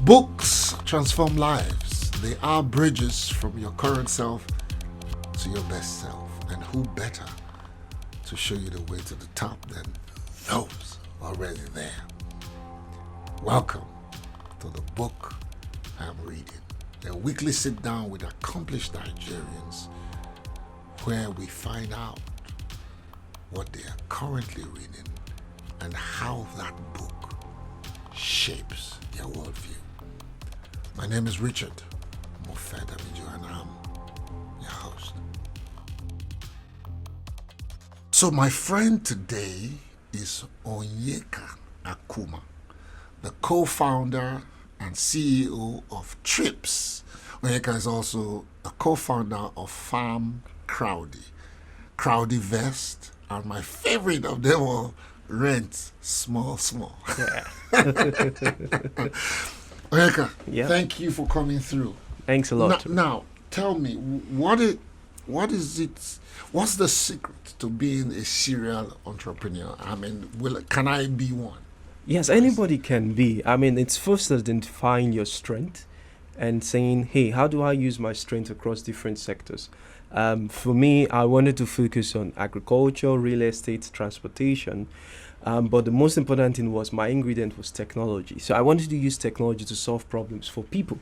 Books transform lives. They are bridges from your current self to your best self. And who better to show you the way to the top than those already there? Welcome to the book I'm reading. A weekly sit down with accomplished Nigerians where we find out what they are currently reading and how that book shapes their worldview. My name is Richard Mofedamijo and I'm your host. So my friend today is Onyeka Akumah, the co-founder and CEO of Trips. Onyeka is also a co-founder of Farm Crowdy Vest, and my favorite of them all, Rent Small. Yeah. Onyeka, Yeah. thank you for coming through. Thanks a lot. Now, tell me, what is it? What's the secret to being a serial entrepreneur? I mean, can I be one? Yes, anybody can be. I mean, it's first identifying your strength and saying, hey, how do I use my strength across different sectors? For me, I wanted to focus on agriculture, real estate, transportation. But the most important thing was my ingredient was technology. So I wanted to use technology to solve problems for people.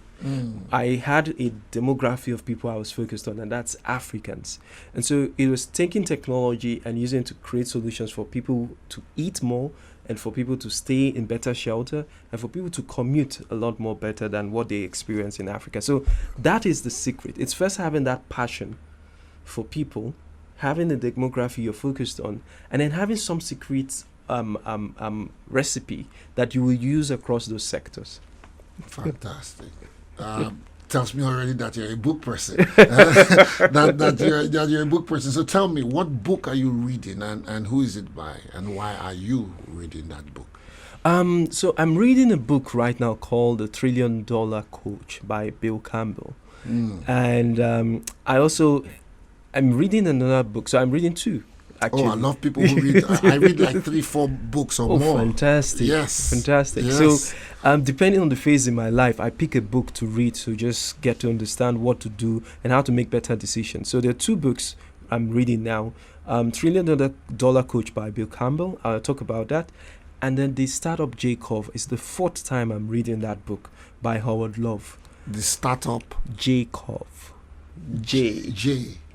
I had a demography of people I was focused on, and that's Africans. And so it was taking technology and using it to create solutions for people to eat more, and for people to stay in better shelter, and for people to commute a lot more better than what they experience in Africa. So that is the secret. It's first having that passion for people, having the demography you're focused on, and then having some secret recipe that you will use across those sectors. Fantastic. Tells me already that you're a book person. that you're a book person. So tell me, what book are you reading, and who is it by, and why are you reading that book? So I'm reading a book right now called The $1 Trillion Coach by Bill Campbell. And I'm reading another book. So I'm reading two. Actually. Oh, I love people who read. I read like 3-4 books or more. Fantastic. Yes. Fantastic. Yes. So, depending on the phase in my life, I pick a book to read to just get to understand what to do and how to make better decisions. So there are two books I'm reading now. $1 Trillion Coach by Bill Campbell. I'll talk about that. And then The Startup J-Curve is the fourth time I'm reading that book by Howard Love. The Startup J-Curve. J.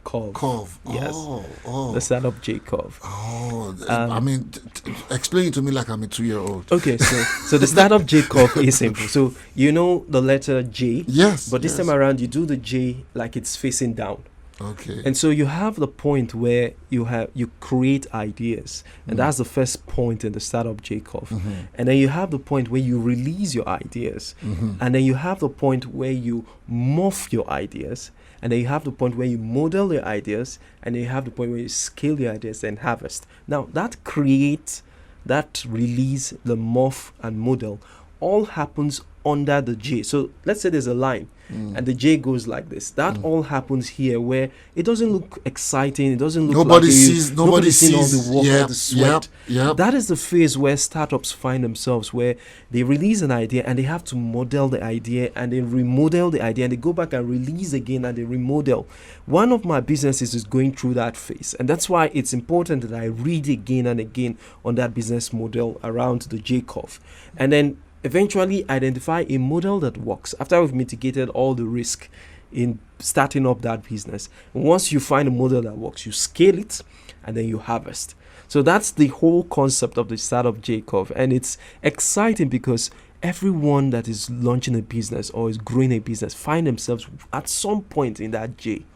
Curve. Yes. Oh. The Startup J-Curve. Oh, I mean, explain it to me like I'm a 2-year-old. Okay, so the Startup J-Curve is simple. So you know the letter J. Yes. But this time around, you do the J like it's facing down. Okay. And so you have the point where you create ideas, and that's the first point in the Startup J-Curve. And then you have the point where you release your ideas, and then you have the point where you morph your ideas, and then you have the point where you model your ideas, and then you have the point where you scale your ideas and harvest. Now that create, that release, the morph and model all happens under the J. So let's say there's a line and the J goes like this. That all happens here where it doesn't look exciting. It doesn't look nobody sees all the work, all the sweat. Yep. That is the phase where startups find themselves, where they release an idea and they have to model the idea and then remodel the idea, and they go back and release again and they remodel. One of my businesses is going through that phase, and that's why it's important that I read again and again on that business model around the J-curve, and then eventually identify a model that works after we've mitigated all the risk in starting up that business. And once you find a model that works, you scale it and then you harvest. So that's the whole concept of the Startup J-Curve. And it's exciting because everyone that is launching a business or is growing a business find themselves at some point in that J.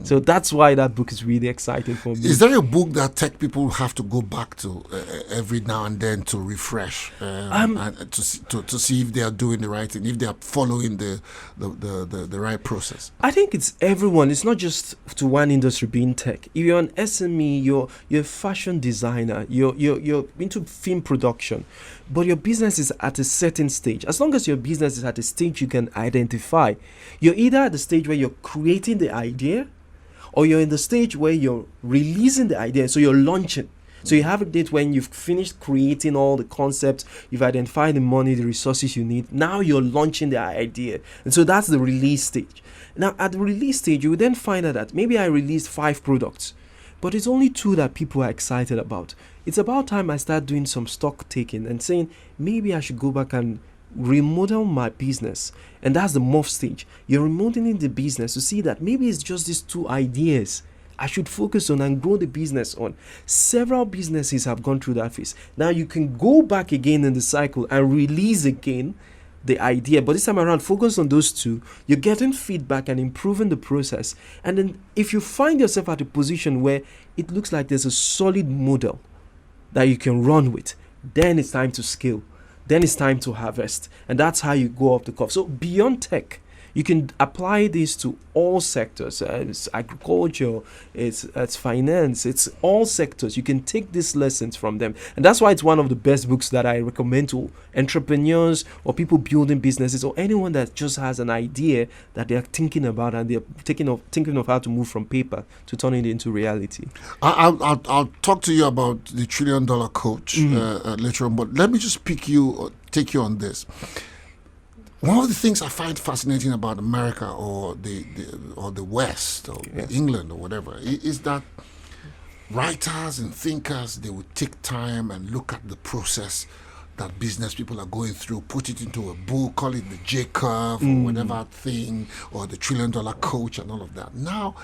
So that's why that book is really exciting for me. Is there a book that tech people have to go back to every now and then to refresh and to see if they are doing the right thing, if they are following the right process? I think it's everyone. It's not just to one industry being tech. If you're an SME, you're a fashion designer, you're into film production, but your business is at a certain stage. As long as your business is at a stage you can identify, you're either at the stage where you're creating the idea, or you're in the stage where you're releasing the idea, so you're launching. So you have a date when you've finished creating all the concepts, you've identified the money, the resources you need. Now you're launching the idea. And so that's the release stage. Now at the release stage, you will then find out that maybe I released 5 products, but it's only 2 that people are excited about. It's about time I start doing some stock taking and saying, maybe I should go back and remodel my business. And that's the morph stage. You're remodeling the business to see that maybe it's just these 2 ideas I should focus on and grow the business on. Several businesses have gone through that phase. Now you can go back again in the cycle and release again the idea, but this time around focus on those 2. You're getting feedback and improving the process. And then if you find yourself at a position where it looks like there's a solid model that you can run with, then it's time to scale. Then it's time to harvest. And that's how you go up the curve. So beyond tech, you can apply this to all sectors. It's agriculture, it's finance, it's all sectors. You can take these lessons from them. And that's why it's one of the best books that I recommend to entrepreneurs or people building businesses or anyone that just has an idea that they're thinking about and they're thinking of how to move from paper to turning it into reality. I'll talk to you about the $1 trillion coach later on, but let me just take you on this. One of the things I find fascinating about America or the West or England or whatever is that writers and thinkers, they would take time and look at the process that business people are going through, put it into a book, call it the J curve or whatever thing, or the $1 trillion coach and all of that. Now,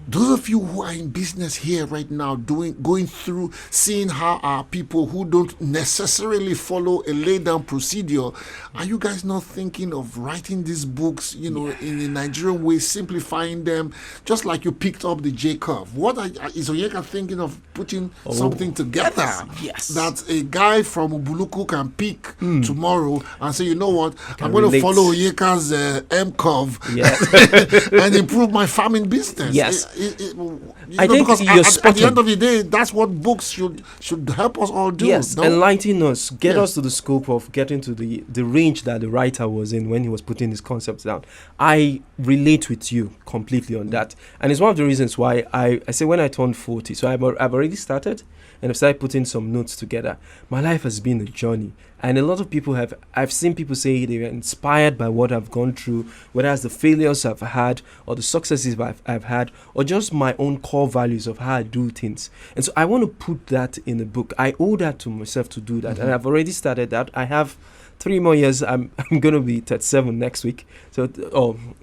those of you who are in business here right now, going through, seeing how our people who don't necessarily follow a laid down procedure, are you guys not thinking of writing these books, in a Nigerian way, simplifying them, just like you picked up the J curve? Is Onyeka thinking of putting something together that a guy from Ubuluku can pick tomorrow and say, you know what, I'm going to follow Onyeka's M curve and improve my farming business? Yes. I think because you're at the end of the day, that's what books should help us all do. Yes, enlighten us, get us to the scope of getting to the range that the writer was in when he was putting his concepts down. I relate with you completely on that, and it's one of the reasons why I say when I turned 40, so I've already started and I've started putting some notes together. My life has been a journey, and a lot of people I've seen people say they were inspired by what I've gone through, whether it's the failures I've had or the successes I've had, or just my own core values of how I do things. And so I want to put that in a book. I owe that to myself to do that, and I've already started that. I have 3 more years. I'm going to be 37 next week, so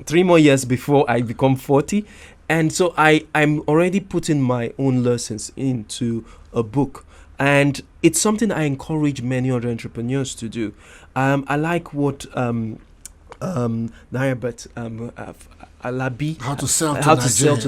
3 more years before I become 40. And so I'm already putting my own lessons into a book. And it's something I encourage many other entrepreneurs to do. I like what Nayabet Alabi, How to Sell to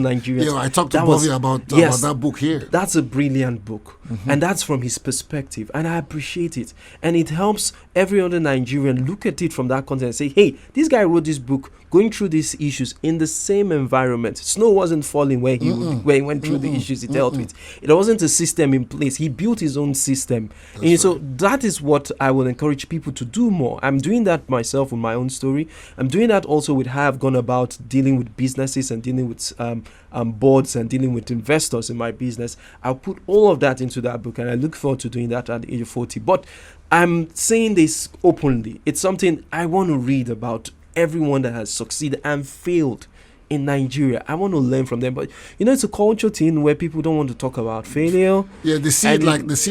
Nigerians. Yeah, I talked to Bobby about that book here. That's a brilliant book, and that's from his perspective, and I appreciate it. And it helps every other Nigerian look at it from that context and say, hey, this guy wrote this book going through these issues in the same environment. Snow wasn't falling where he went through the issues he dealt with. It wasn't a system in place. He built his own system. And so that is what I will encourage people to do more. I'm doing that myself with my own story. I'm doing that also with how I've gone about dealing with businesses and dealing with boards and dealing with investors in my business. I'll put all of that into that book, and I look forward to doing that at the age of 40. But I'm saying this openly. It's something I want to read about everyone that has succeeded and failed in Nigeria. I want to learn from them, but it's a culture thing where people don't want to talk about failure. Yeah, they see it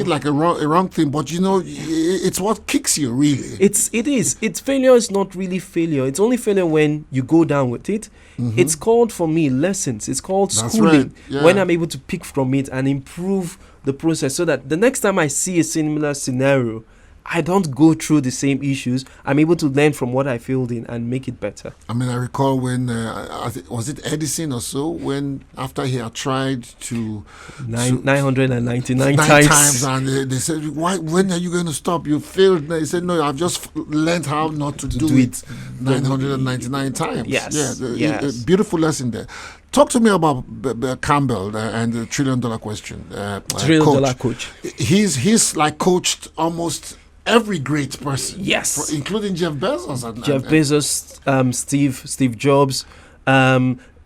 like a wrong thing, but it's what kicks you really. It is. It's failure is not really failure. It's only failure when you go down with it. It's called, for me, lessons. It's called schooling. Right. Yeah. When I'm able to pick from it and improve the process, so that the next time I see a similar scenario, I don't go through the same issues. I'm able to learn from what I failed in and make it better. I mean, I recall when, was it Edison or so, when after he had tried to... 999 times. And they said, when are you going to stop? You failed. He said, no, I've just learned how not to do it 999 times. Yes. A beautiful lesson there. Talk to me about Campbell and the $1 trillion question. $1 trillion coach. He's like coached almost every great person. Yes. Including Jeff Bezos. Bezos, Steve Jobs.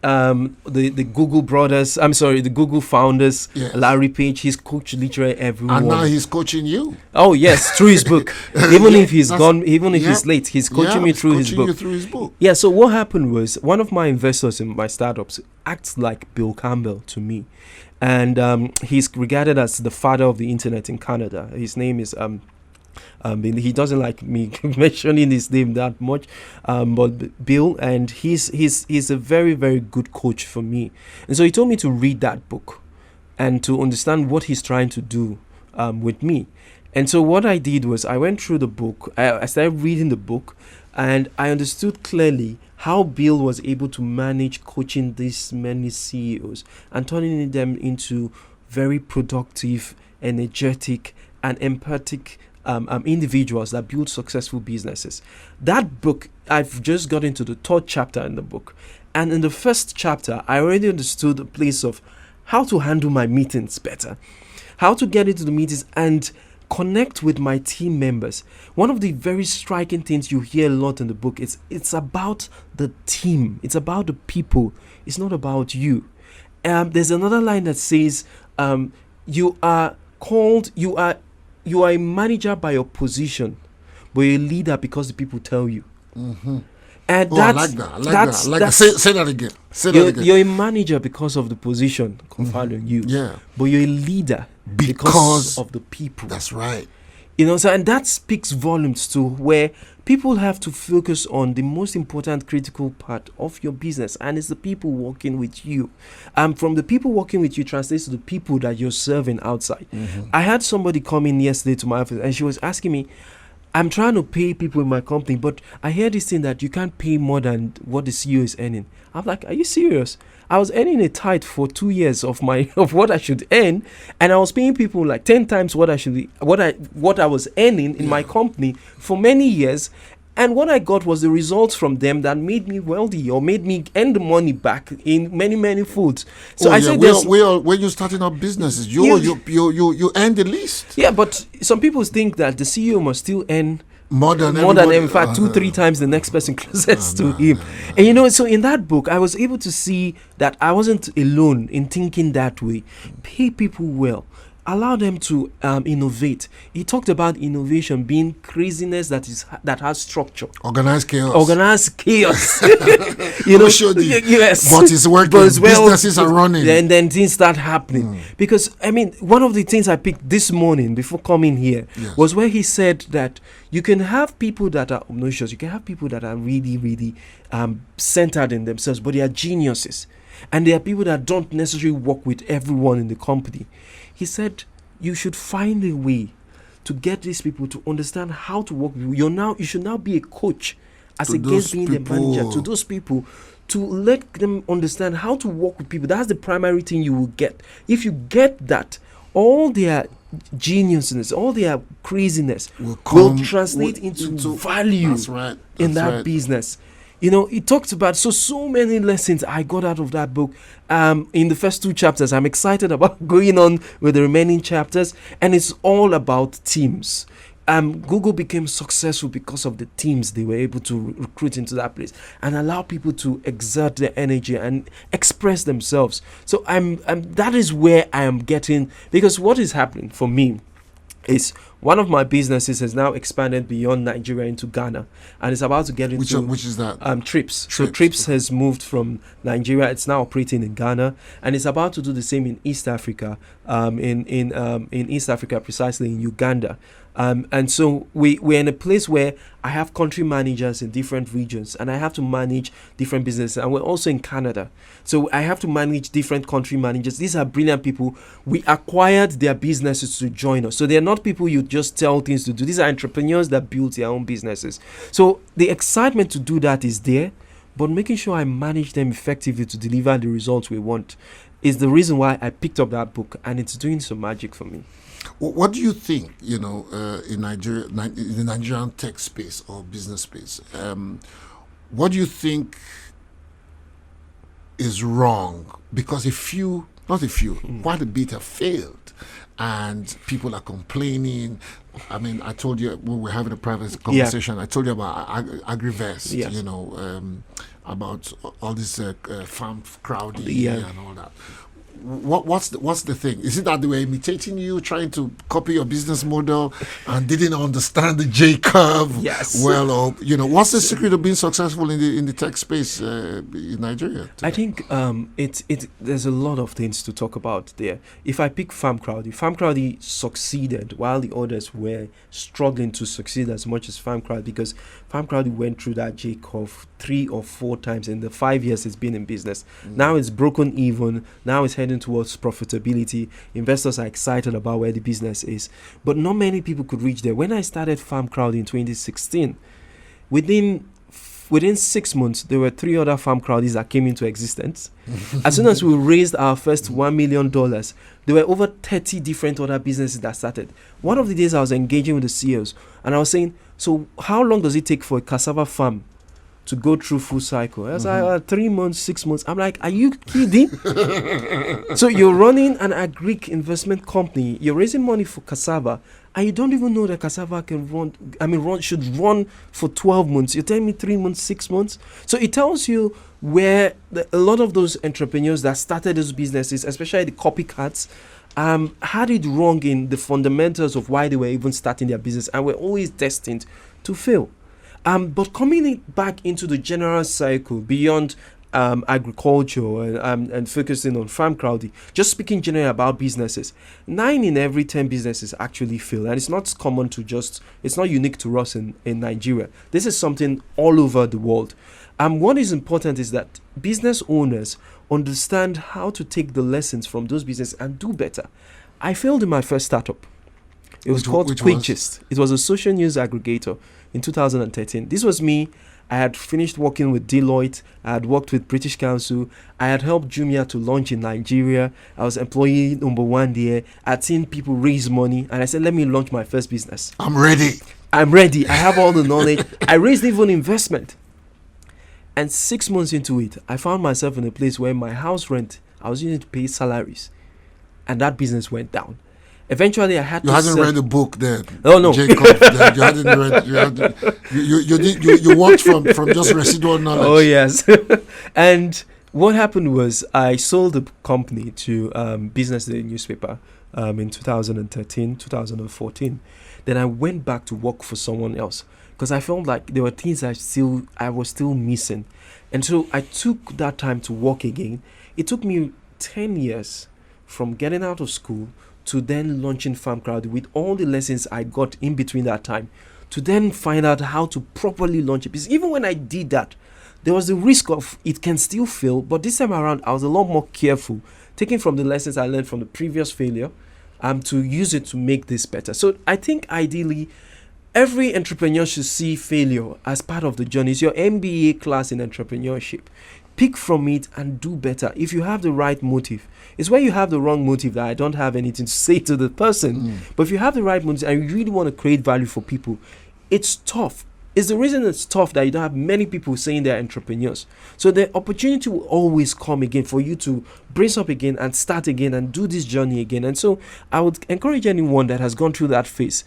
the Google brothers. I'm sorry, the Google founders. Yes. Larry Page. He's coached literally everyone. And now he's coaching you. Oh yes, through his book. Even Yeah, if he's that's- gone, even if yeah. he's late, he's coaching me he's through his coaching book. you through his book. Yeah, so what happened was one of my investors in my startups acts like Bill Campbell to me. And he's regarded as the father of the internet in Canada. His name is he doesn't like me mentioning his name that much, but Bill, and he's a very, very good coach for me. And so he told me to read that book and to understand what he's trying to do with me. And so what I did was I went through the book. I started reading the book, and I understood clearly how Bill was able to manage coaching these many CEOs and turning them into very productive, energetic, and empathic individuals that build successful businesses. That book, I've just got into the third chapter in the book. And in the first chapter, I already understood the place of how to handle my meetings better, how to get into the meetings and connect with my team members. One of the very striking things you hear a lot in the book is it's about the team. It's about the people. It's not about you. There's another line that says, you are a manager by your position, but you're a leader because the people tell you. Mm-hmm. And I like that. I like that. Say that again. Say that again. You're a manager because of the position conferred on you. Yeah. But you're a leader because of the people. That's right. So and that speaks volumes to where people have to focus on the most important critical part of your business, and it's the people working with you. From the people working with you translates to the people that you're serving outside. Mm-hmm. I had somebody come in yesterday to my office, and she was asking me, I'm trying to pay people in my company, but I hear this thing that you can't pay more than what the CEO is earning. I'm like, are you serious? I was earning a tithe for 2 years of what I should earn, and I was paying people like 10 times what I was earning in my company for many years. And what I got was the results from them that made me wealthy or made me earn the money back in many, many folds. So I said, when you're starting up businesses, you earn the least. Yeah, but some people think that the CEO must still earn more than in fact 2-3 times the next person closest to him. And so in that book I was able to see that I wasn't alone in thinking that way. Pay people well, allow them to innovate. He talked about innovation being craziness that has structure. Organized chaos. Yes, but it's working. Businesses are running, and then things start happening. Because one of the things I picked this morning before coming here was where he said that you can have people that are obnoxious, you can have people that are really, really centered in themselves, but they are geniuses, and there are people that don't necessarily work with everyone in the company. He said you should find a way to get these people to understand how to work with you. You should now be a coach as against being the manager to those people, to let them understand how to work with people. That's the primary thing you will get. If you get that, all their geniusness, all their craziness will translate into value in that business. It talks about so many lessons I got out of that book in the first 2 chapters. I'm excited about going on with the remaining chapters, and it's all about teams. Google became successful because of the teams they were able to recruit into that place and allow people to exert their energy and express themselves. So that is where I am getting, because what is happening for me is one of my businesses has now expanded beyond Nigeria into Ghana, and it's about to get into which is that? Trips. So Trips has moved from Nigeria. It's now operating in Ghana, and it's about to do the same in East Africa. In East Africa, precisely in Uganda. And so we're in a place where I have country managers in different regions, and I have to manage different businesses. And we're also in Canada, so I have to manage different country managers. These are brilliant people. We acquired their businesses to join us, so they're not people you just tell things to do. These are entrepreneurs that build their own businesses. So the excitement to do that is there, but making sure I manage them effectively to deliver the results we want is the reason why I picked up that book, and it's doing some magic for me. What do you think, in Nigeria, in the Nigerian tech space or business space, what do you think is wrong? Because a few not a few, quite a bit have failed. And people are complaining. I mean, I told you when we were having a private conversation, I told you about Agrivest, Yes. about all this farm crowding Yeah. and all that. What's the thing? Is it that they were imitating you, trying to copy your business model, and didn't understand the J curve? Yes. Well, or what's the secret of being successful in the tech space in Nigeria today? I think there's a lot of things to talk about there. If I pick Farm Crowdy succeeded while the others were struggling to succeed as much as Farm Crowdy, because Farm Crowdy went through that J curve 3 or 4 times in the 5 years it's been in business. Now it's broken even. Now it's heading towards profitability. Investors are excited about where the business is, but not many people could reach there. When I started Farm Crowdy in 2016, within 6 months, there were 3 other farm crowdies that came into existence. As soon as we raised our first $1 million, there were over 30 different other businesses that started. One of the days I was engaging with the CEOs, and I was saying, so how long does it take for a cassava farm to go through full cycle? I was like, 3 months, 6 months. I'm like, are you kidding? So you're running an agric investment company, you're raising money for cassava, and you don't even know that cassava should run for 12 months. You're telling me 3 months, 6 months? So it tells you where a lot of those entrepreneurs that started those businesses, especially the copycats, had it wrong in the fundamentals of why they were even starting their business, and were always destined to fail. But coming back into the general cycle beyond agriculture and focusing on Farm Crowdy, just speaking generally about businesses, 9 in every 10 businesses actually fail, and it's not common to it's not unique to us in Nigeria. This is something all over the world. What is important is that business owners understand how to take the lessons from those businesses and do better. I failed in my first startup. It was called Quickgist. It was a social news aggregator in 2013. This was me. I had finished working with Deloitte. I had worked with British Council. I had helped Jumia to launch in Nigeria. I was employee number 1 there. I had seen people raise money, and I said, let me launch my first business. I'm ready. I have all the knowledge. I raised even investment. And 6 months into it, I found myself in a place where my house rent, I was using to pay salaries. And that business went down. Eventually, I had to. You hadn't read the book then. Oh no, Jacob. You hadn't read. You worked from just residual knowledge. Oh yes. And what happened was I sold the company to Business Day newspaper in 2013, 2014. Then I went back to work for someone else because I felt like there were things I was still missing, and so I took that time to work again. It took me 10 years from getting out of school to then launching Farm Crowdy with all the lessons I got in between that time, to then find out how to properly launch a business. Even when I did that, there was the risk of it can still fail, but this time around I was a lot more careful, taking from the lessons I learned from the previous failure, to use it to make this better. So I think ideally every entrepreneur should see failure as part of the journey. It's your MBA class in entrepreneurship. Pick from it and do better if you have the right motive. It's when you have the wrong motive that I don't have anything to say to the person. But if you have the right motive and you really want to create value for people, it's tough. It's the reason it's tough that you don't have many people saying they're entrepreneurs. So the opportunity will always come again for you to brace up again and start again and do this journey again. And so I would encourage anyone that has gone through that phase,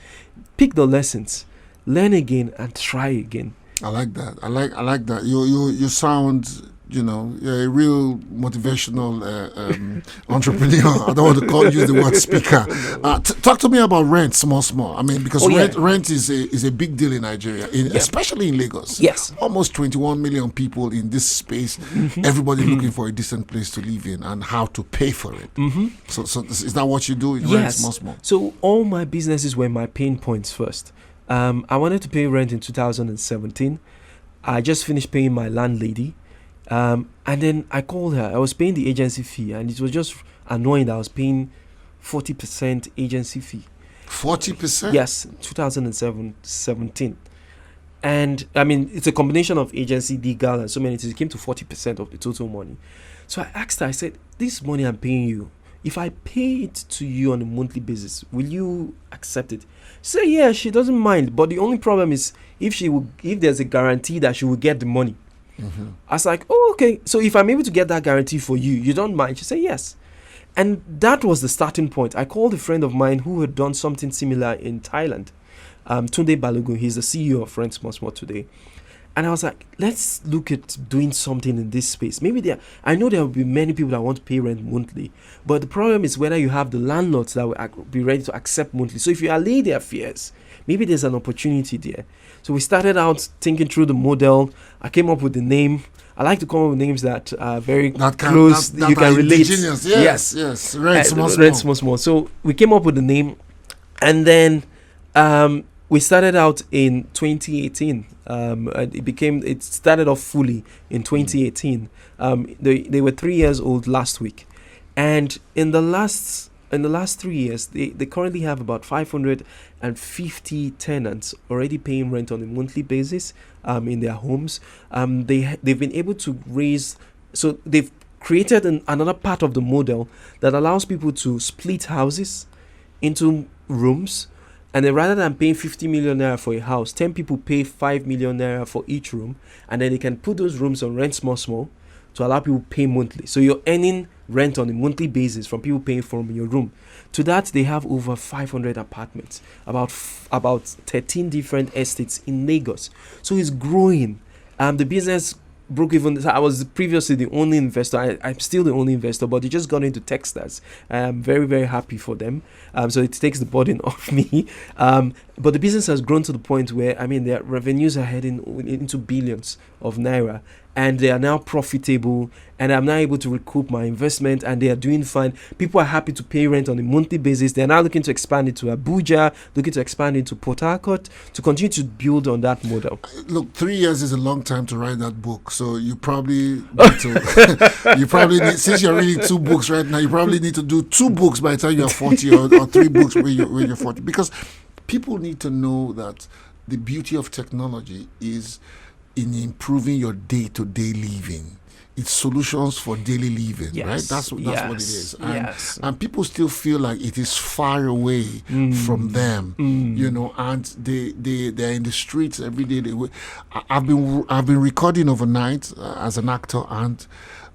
pick the lessons, learn again and try again. I like that. I like that. You sound, you're a real motivational entrepreneur. I don't want to use the word speaker. Talk to me about rent, small. I mean, because rent is a big deal in Nigeria, especially in Lagos. Yes. Almost 21 million people in this space. Everybody looking for a decent place to live in and how to pay for it. So is that what you do? Rent, small. So all my businesses were my pain points first. I wanted to pay rent in 2017. I just finished paying my landlady. And then I called her. I was paying the agency fee, and it was just annoying that I was paying 40% agency fee. 40%? Yes, 2017. And I mean, it's a combination of agency, legal, and so many things. It came to 40% of the total money. So I asked her, I said, this money I'm paying you, if I pay it to you on a monthly basis, will you accept it? She said, yeah, she doesn't mind. But the only problem is if there's a guarantee that she will get the money. I was like, oh, okay. So if I'm able to get that guarantee for you, you don't mind? She said, yes. And that was the starting point. I called a friend of mine who had done something similar in Thailand, Tunde Balogun. He's the CEO of Rent Small Small today. And I was like, let's look at doing something in this space. I know there will be many people that want to pay rent monthly, but the problem is whether you have the landlords that will be ready to accept monthly. So if you allay their fears, maybe there's an opportunity there. So we started out thinking through the model. I came up with the name. I like to come up with names that are very close. That you can relate. Yes. Rent Small Small. So we came up with the name, and then we started out in 2018. It started off fully in 2018. They were 3 years old last week, and in the last 3 years, they currently have about 550 tenants already paying rent on a monthly basis in their homes. They've been able to raise, so they've created another part of the model that allows people to split houses into rooms. And then rather than paying 50 million naira for a house, 10 people pay 5 million naira for each room. And then they can put those rooms on Rent Small Small to allow people pay monthly. So you're earning rent on a monthly basis from people paying from your room. To that, they have over 500 apartments, about 13 different estates in Lagos. So it's growing. The business broke even. I was previously the only investor. I'm still the only investor, but they just got into Techstars. I'm very, very happy for them. So it takes the burden off me. But the business has grown to the point where, their revenues are heading into billions of naira. And they are now profitable, and I'm now able to recoup my investment, and they are doing fine. People are happy to pay rent on a monthly basis. They're now looking to expand it to Abuja, looking to expand it to Port Harcourt, to continue to build on that model. Look, 3 years is a long time to write that book, so you probably need to, since you're reading 2 books right now, you probably need to do 2 books by the time you're 40 or 3 books when you're 40, because people need to know that the beauty of technology is in improving your day-to-day living. It's solutions for daily living, right? That's what it is. And people still feel like it is far away from them, and they're in the streets every day. I've been recording overnight as an actor, and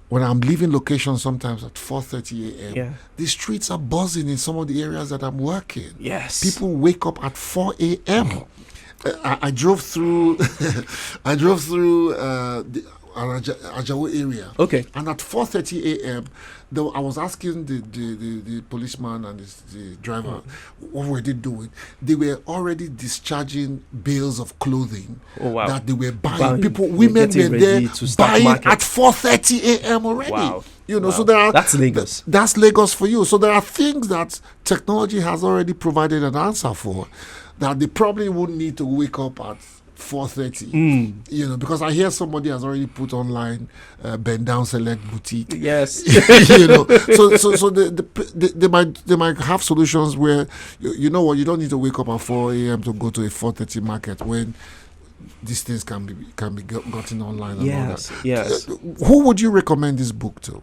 when I'm leaving location sometimes at 4:30 a.m., the streets are buzzing in some of the areas that I'm working. Yes. People wake up at 4 a.m. I drove through the Ajawo area. Okay. And at 4:30 a.m., though I was asking the policeman and the driver, what were they doing? They were already discharging bales of clothing that they were buying. Women were there buying at 4:30 a.m. already. Wow. So that's Lagos. That's Lagos for you. So there are things that technology has already provided an answer for, that they probably wouldn't need to wake up at 4:30. Because I hear somebody has already put online Bend Down Select Boutique. Yes. So they might have solutions where you don't need to wake up at 4 a.m. to go to a 4:30 market when these things can be gotten online and all that. Yes. Who would you recommend this book to?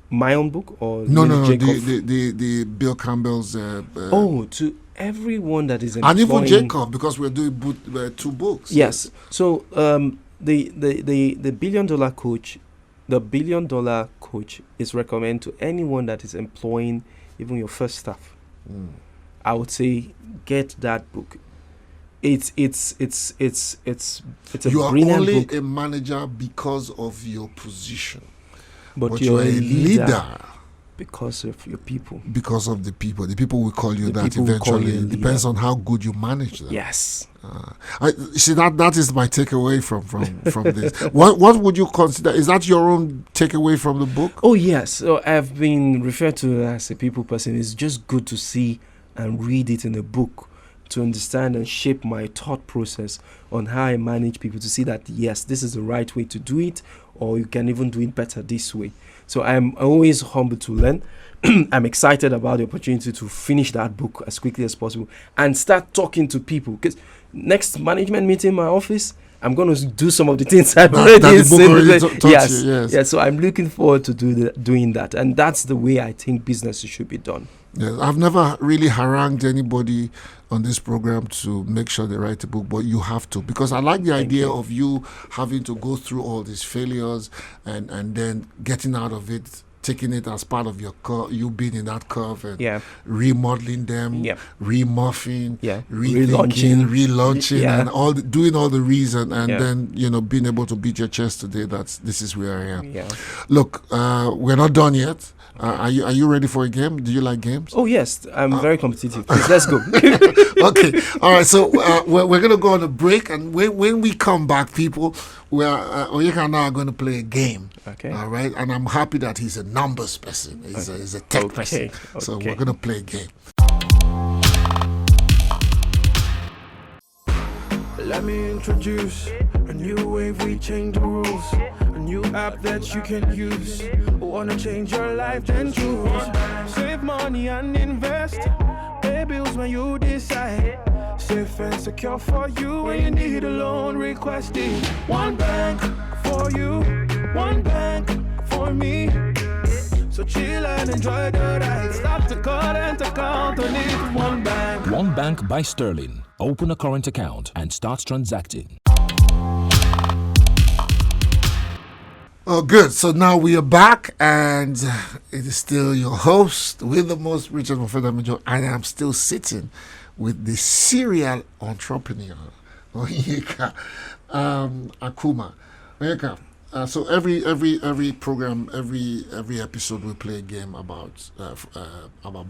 My own book, or no, the Bill Campbell's. To everyone that is employing, and even Jacob, because we're doing 2 books. Yes. So the $1 billion coach, the $1 billion coach is recommended to anyone that is employing even your first staff. I would say get that book. It's a you are brilliant only book. A manager because of your position, but you're a leader because of your people. Because of the people will call you that eventually. It depends on how good you manage them. Yes. That is my takeaway from this. What would you consider? Is that your own takeaway from the book? Oh yes. So I've been referred to as a people person. It's just good to see and read it in a book, to understand and shape my thought process on how I manage people, to see that yes, this is the right way to do it, or you can even do it better this way. So I'm always humble to learn. I'm excited about the opportunity to finish that book as quickly as possible and start talking to people, because next management meeting in my office, I'm going to do some of the things I've already said. Yes. So I'm looking forward to doing that, and that's the way I think business should be done. Yes, I've never really harangued anybody on this program to make sure they write a book, but you have to, because I like the idea of you having to go through all these failures and then getting out of it taking it as part of your curve, you being in that curve and Yeah. remodeling them, Yeah. remorphing, Yeah. rethinking, relaunching, Yeah. and doing all the reason, and Yeah. then being able to beat your chest today. This is where I am. Yeah. Look, we're not done yet. Are you ready for a game? Do you like games? Oh yes, I'm very competitive. Please, let's go. Okay, all right. So we're gonna go on a break, and when we come back, people, Onyeka and I are going to play a game. Okay. All right, and I'm happy that he's a numbers person. He's a tech person. So Okay. we're going to play a game. Let me introduce a new wave, we change the rules. A new app that you can use. Wanna change your life, then choose. Save money and invest. Pay bills when you decide. Safe and secure for you when you need a loan. Request it. One bank for you, one bank for me. So chill and enjoy the ride. Stop the current account on it. One bank. One Bank by Sterling. Open a current account and start transacting. Oh, good. So now we are back, and it is still your host with the most Richard Mofedamijo, and I'm still sitting with the serial entrepreneur, Onyeka Akumah. Onyeka, so every program, every episode, we play a game about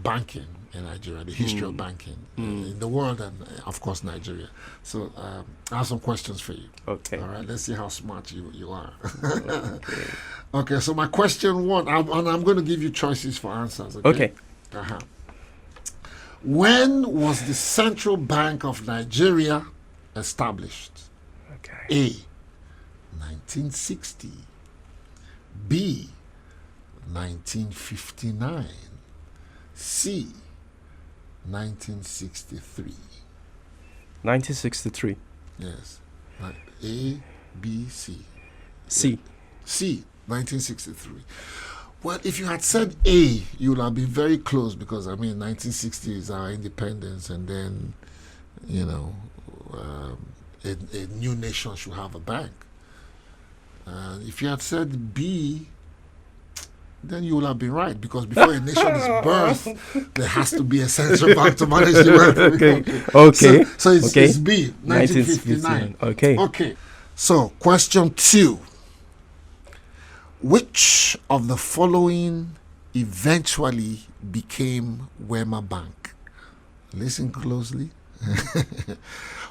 banking in Nigeria, the history of banking in the world, and of course Nigeria. So I have some questions for you. Okay. All right. Let's see how smart you are. Okay. Okay. So my question one, I'm going to give you choices for answers. Okay. Uh-huh. When was the Central Bank of Nigeria established? Okay. A. 1960. B. 1959. C. 1963. 1963. Yes. A, B, C. C. C. 1963. Well, if you had said A, you would have been very close, because 1960 is our independence, and then, a new nation should have a bank. If you had said B, then you will have been right, because before a nation is birthed, there has to be a central bank to manage the wealth. Okay. So it's B, 1959. Okay. Okay. So question 2. Which of the following eventually became Wema Bank? Listen closely.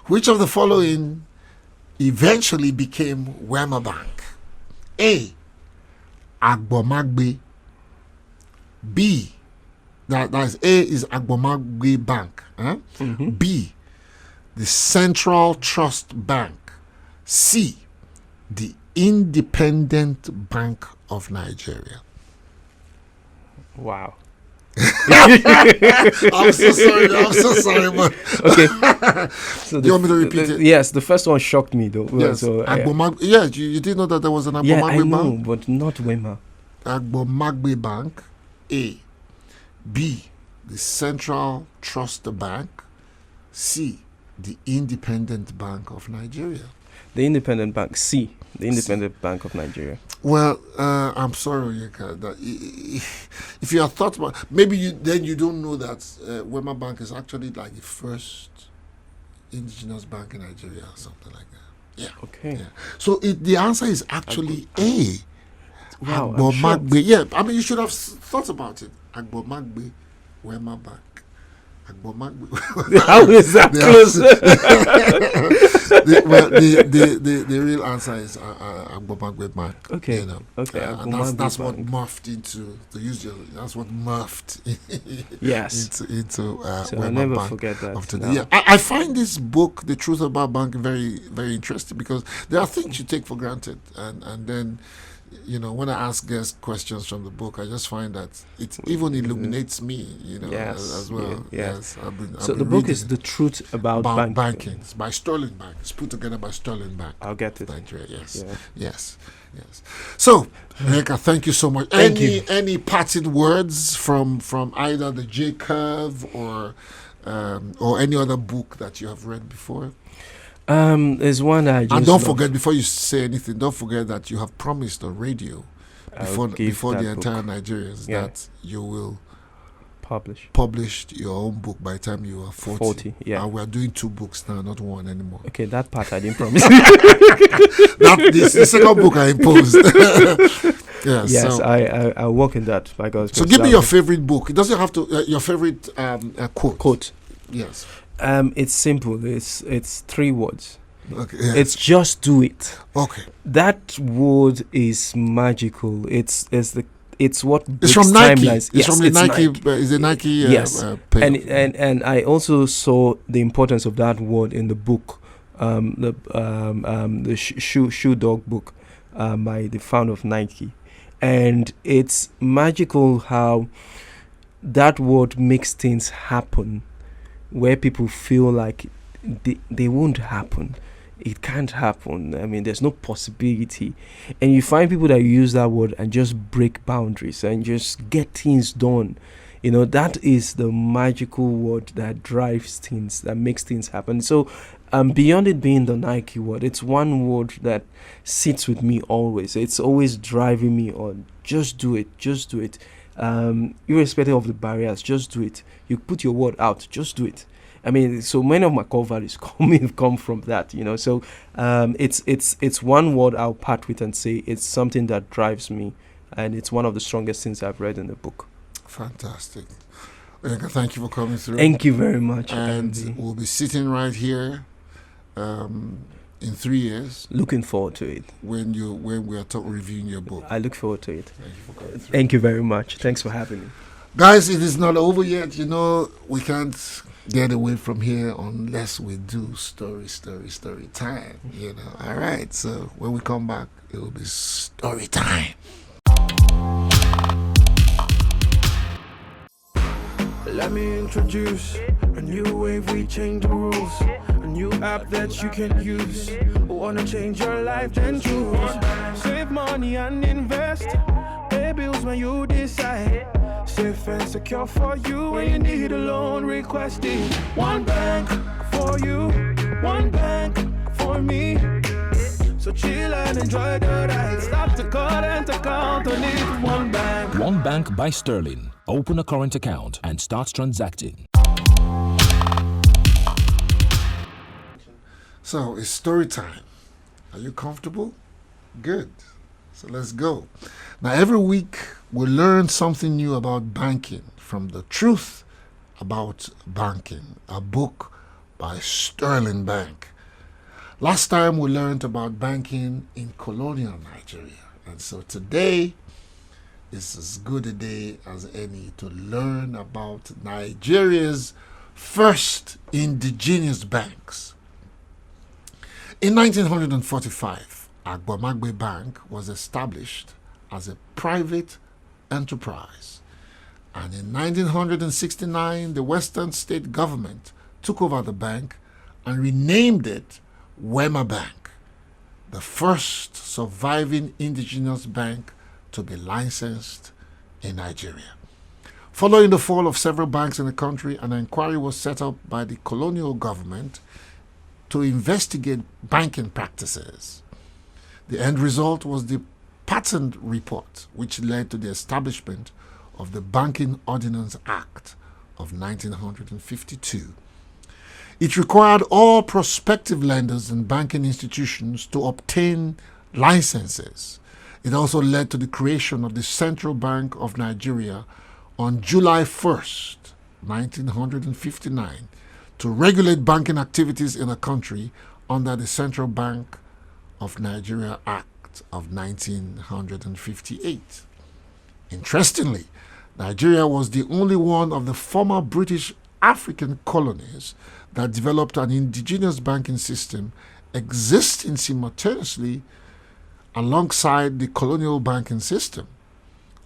Which of the following eventually became Wema Bank? A. Agbomagbe. B. That is A is Agbomagbe Bank. Huh? Mm-hmm. B. The Central Trust Bank. C. The Independent Bank of Nigeria. Wow. I'm so sorry, man. Okay. So Do you want me to repeat it? Yes, the first one shocked me though. Yes. So, You didn't know that there was an yeah, I Agbomagbe know, Bank? but not Wema. Agbomagbe Bank. A. B. The Central Trust Bank. C. The Independent Bank of Nigeria. The Independent Bank. C. The Independent Bank of Nigeria. Well, I'm sorry, Onyeka, that if you have thought about, maybe you don't know that Wema Bank is actually like the first indigenous bank in Nigeria or something like that. Yeah. Okay. Yeah. So the answer is actually A. Wow. I'm Agbomagbe. Yeah, you should have thought about it. Agbomagbe, Wema Bank. Agbomagbe. How is that close? The real answer is Agbomagbe Bank. Okay. Okay. And that's what morphed into that's what morphed Yes. into So Wema I'll never Bank forget that. of today. now. Yeah, I find this book, The Truth About Banking, very, very interesting, because there are things you take for granted, and then when I ask guests questions from the book, I just find that it even illuminates me, Yes, as well. yes. I've been So the book reading is The Truth About banking. It's by Sterling Bank. It's put together by Sterling Bank. I'll get it. Nigeria. Yes. Yeah. Yes. So, Onyeka, thank you so much. Thank you. Any parting words from either the J Curve or any other book that you have read before? There's one I just And don't love. forget, before you say anything, don't forget that you have promised on radio I'll give before that the entire book. Nigerians Yeah. that you will Publish. publish your own book by the time you are 40. 40, yeah. And we are doing 2 books now, not 1 anymore. Okay, that part I didn't promise. This the second book I imposed. Yeah. Yes, So, I'll work in that by God's so grace. give me That your was favorite book. It doesn't have to your favorite quote. quote. Yes. It's simple. It's 3 words. Okay. Yeah. It's just do it. okay. That word is magical. It's what It's breaks from Nike. timelines. It's Yes, from the it's Nike. Nike. Is the Nike? Yes. payoff. And I also saw the importance of that word in the book, the shoe dog book, by the founder of Nike, and it's magical how that word makes things happen, where people feel like they won't happen. It can't happen. I mean, there's no possibility. And you find people that use that word and just break boundaries and just get things done. You know, that is the magical word that drives things, that makes things happen. So, beyond it being the Nike word, it's one word that sits with me always. It's always driving me on. Just do it. Just do it. Irrespective of the barriers, just do it. You put your word out. Just do it. I mean, so many of my core values come from that, you know. So it's one word I'll part with and say it's something that drives me, and it's one of the strongest things I've read in the book. Fantastic. Onyeka, thank you for coming through. Thank you very much. And Andy. we'll be sitting right here in 3 years Looking forward to it. when we are reviewing your book. I look forward to it. Thank you for coming through. Thank you very much. Thanks for having me. Guys, it is not over yet. You know, we can't get away from here unless we do story time. You know. All right. So when we come back, it will be story time. Let me introduce a new wave, we change the rules. A new app that you can use. Wanna change your life, then choose. Save money and invest. Pay bills when you decide. Safe and secure for you when you need a loan. Request it. One bank for you, one bank for me. So chill and enjoy the ride. Stop the call and to count on it. One bank. One Bank by Sterling. Open a current account and start transacting. So it's story time. Are you comfortable? Good. So let's go. Now, every week we learn something new about banking from The Truth About Banking, a book by Sterling Bank. Last time we learned about banking in colonial Nigeria. And so today is as good a day as any to learn about Nigeria's first indigenous banks. In 1945, Akumah Bank was established as a private enterprise. And in 1969, the Western state government took over the bank and renamed it Wema Bank, the first surviving indigenous bank to be licensed in Nigeria. Following the fall of several banks in the country, an inquiry was set up by the colonial government to investigate banking practices. The end result was the Patent Report, which led to the establishment of the Banking Ordinance Act of 1952. It required all prospective lenders and banking institutions to obtain licenses. It also led to the creation of the Central Bank of Nigeria on July 1st, 1959, to regulate banking activities in the country under the Central Bank of Nigeria Act of 1958. Interestingly, Nigeria was the only one of the former British African colonies that developed an indigenous banking system existing simultaneously alongside the colonial banking system.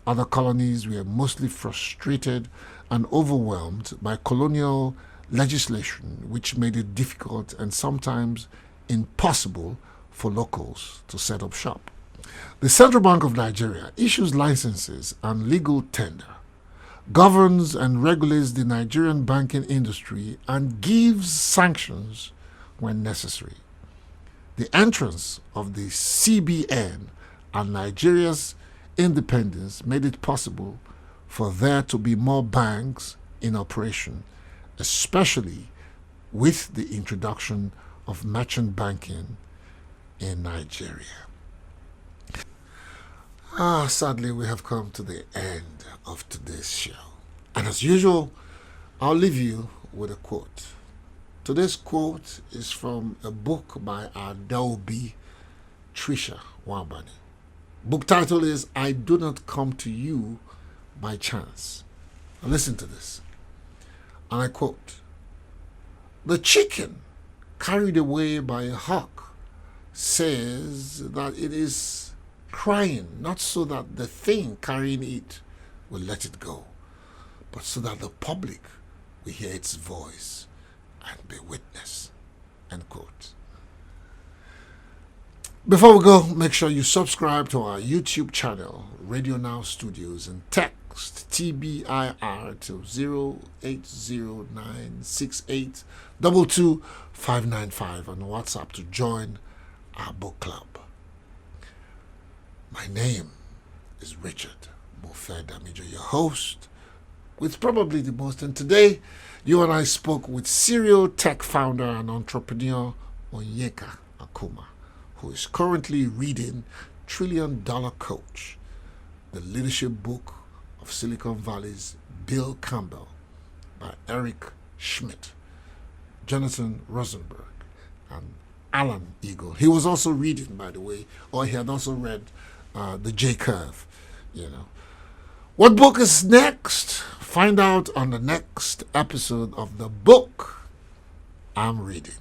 Other colonies were mostly frustrated and overwhelmed by colonial legislation, which made it difficult and sometimes impossible for locals to set up shop. The Central Bank of Nigeria issues licenses and legal tender, governs and regulates the Nigerian banking industry, and gives sanctions when necessary. The entrance of the CBN and Nigeria's independence made it possible for there to be more banks in operation, especially with the introduction of merchant banking in Nigeria. Sadly, we have come to the end of today's show. And as usual, I'll leave you with a quote. Today's quote is from a book by Adobe Trisha Wabani. Book title is I Do Not Come to You by Chance. Now listen to this. And I quote, "The chicken carried away by a hawk says that it is crying, not so that the thing carrying it will let it go, but so that the public will hear its voice and be witness." End quote. Before we go, make sure you subscribe to our YouTube channel, Radio Now Studios, and text TBIR to 080968222595 on WhatsApp to join our book club. My name is Richard Mofedamijo, your host, with probably the most. And today, you and I spoke with serial tech founder and entrepreneur Onyeka Akumah, who is currently reading $1 Trillion Coach, the leadership book of Silicon Valley's Bill Campbell by Eric Schmidt, Jonathan Rosenberg, and Alan Eagle. He was also reading, by the way, or he had also read the J Curve, What book is next? Find out on the next episode of the book I'm reading.